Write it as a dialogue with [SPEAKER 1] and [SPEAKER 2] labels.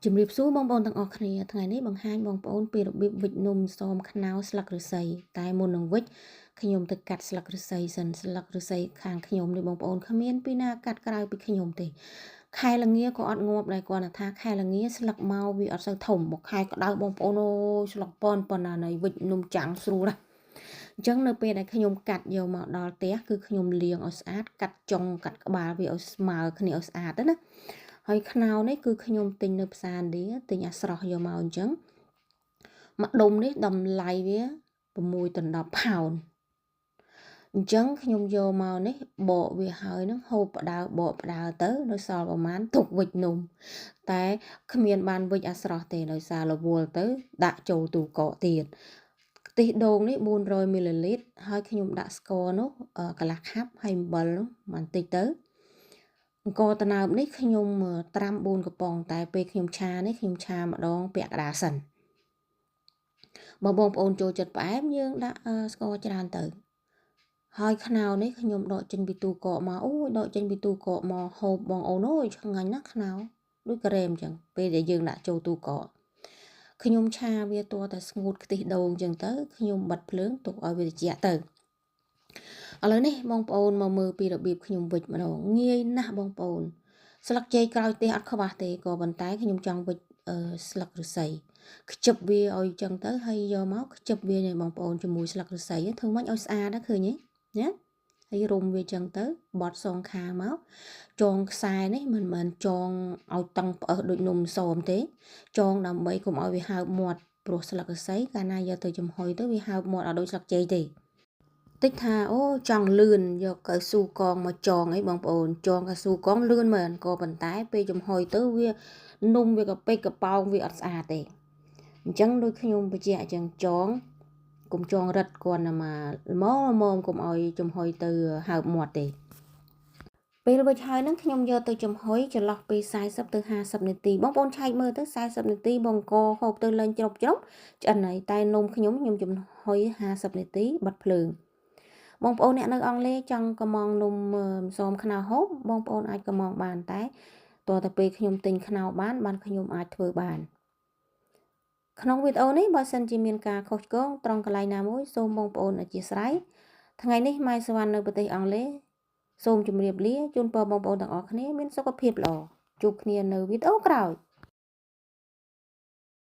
[SPEAKER 1] ជំរាបសួរបងប្អូនទាំងអស់គ្នាថ្ងៃនេះបង្ហាញបងប្អូនពីរបៀបវិចនំសមខ្នោស្លឹកឫស្សីតែមុននឹងវិចខ្ញុំទៅកាត់ស្លឹកឫស្សីសិនស្លឹកឫស្សីខាងខ្ញុំនេះបងប្អូនគ្មានពីណាកាត់ក្រៅពីខ្ញុំទេខែលងាក៏អត់ងាប់ដែរគាត់ថាខែលងាស្លឹកមកវាអត់សូវធំមកខែក្តៅបងប្អូនអូយស្លឹកប៉ុណ្ណានៃវិចនំចាំងស្រួលណាអញ្ចឹងនៅពេលដែលខ្ញុំកាត់យកមកដល់ផ្ទះគឺខ្ញុំលាងឲ្យស្អាតកាត់ចុងកាត់ក្បាលវាឲ្យស្មើគ្នាឲ្យស្អាតណាហើយខ្នោនេះគឺខ្ញុំទិញនៅផ្សារនេះទិញអាស្រស់យកមកអញ្ចឹងមួយដុំនេះតម្លៃវា6 ទៅ 10 ផោនអញ្ចឹងខ្ញុំយកមកនេះបកវាហើយនឹងហូបផ្ដើបកផ្ដើទៅនៅសល់ប្រហែលទុកវិចនំតែគ្មានបានវិចអាស្រស់ទេដោយសាររវល់ទៅដាក់ចូលទូកកទៀតខ្ទិះដូងនេះ400 មីលីលីត្រហើយខ្ញុំដាក់ស្ករនោះកន្លះខាប់ហើយអំបិលនោះបន្តិចទៅអង្គតើបនេះខ្ញុំត្រាំ4កំប៉ុងតែពេលខ្ញុំឆានេះខ្ញុំឆាម្ដងពាក់កណ្ដាលសិនបើបងប្អូនចូលចិត្តផ្អែមយើងដាក់ស្ករច្រើនទៅហើយខ្នោនេះខ្ញុំដកចេញពីទូកកមកអូយដកចេញពីទូកកមកហូបបងអូនអូយឆ្ងាញ់ណាស់ខ្នោដូចការ៉េមអញ្ចឹងពេលដែលយើងដាក់ចូលទូកកខ្ញុំឆាវាទាល់តែស្ងួតខ្ទិះដូងអញ្ចឹងទៅខ្ញុំបិទភ្លើងទុកឲ្យវាត្រជាក់ទៅឥឡូវនេះបងប្អូនមកមើលពីរបៀបខ្ញុំវិចម្ដងងាយណាស់បងប្អូនស្លឹកចេកក្រោយទេអត់ខ្វះទេក៏ប៉ុន្តែខ្ញុំចង់វិចស្លឹកឫស្សីខ្ជិបវាឲ្យចឹងទៅហើយយកមកខ្ជិបវានេះបងប្អូនជាមួយស្លឹកឫស្សីធ្វើម៉េចឲ្យស្អាតណាឃើញទេណាហើយរុំវាចឹងទៅបត់សងខាងមកចងខ្សែនេះមិនមែនចងឲ្យតឹងផ្អឹសដូចនំសមទេចងដើម្បីកុំឲ្យវាហើបមាត់ព្រោះស្លឹកឫស្សីកាលណាយកទៅចំហុយទៅវាហើបមាត់ឲ្យដូចស្លឹកចេកទេតិចថាអូចង់លឿនយកកៅស៊ូកងមកចងអីបងប្អូនចងកៅស៊ូកងលឿនមែនក៏ប៉ុន្តែពេលចំហុយទៅវានំវាកពេកកប៉ោងវាអត់ស្អាតទេអញ្ចឹងដូចខ្ញុំបញ្ជាក់អញ្ចឹងចងកុំចងរឹតគាត់ណាមកកុំឲ្យចំហុយទៅហើបមាត់ទេពេលវិចហើយហ្នឹងខ្ញុំយកទៅចំហុយចន្លោះពី40ទៅ50នាទីបងប្អូនឆែកមើលទៅ40នាទីបងកហូបទៅលេងច្រប់ឆ្អិនហើយតែនំខ្ញុំចំហុយ50នាទីបិទភ្លើងបងប្អូនអ្នកនៅអង់គ្លេសចង់កំងនំសមខ្នោហូបបងប្អូនអាចកំងបានតែតើទៅពេលខ្ញុំទិញខ្នោបានខ្ញុំអាចធ្វើបានក្នុងវីដេអូនេះបើសិនជាមានការខុសឆ្គងត្រង់កន្លែងណាមួយសូមបងប្អូនអធិស្ឋានថ្ងៃនេះម៉ែសវណ្ណនៅប្រទេសអង់គ្លេសសូមជម្រាបលាជូនពរបងប្អូនទាំងអស់គ្នាមានសុខភាពល្អជួបគ្នានៅវីដេអូក្រោយ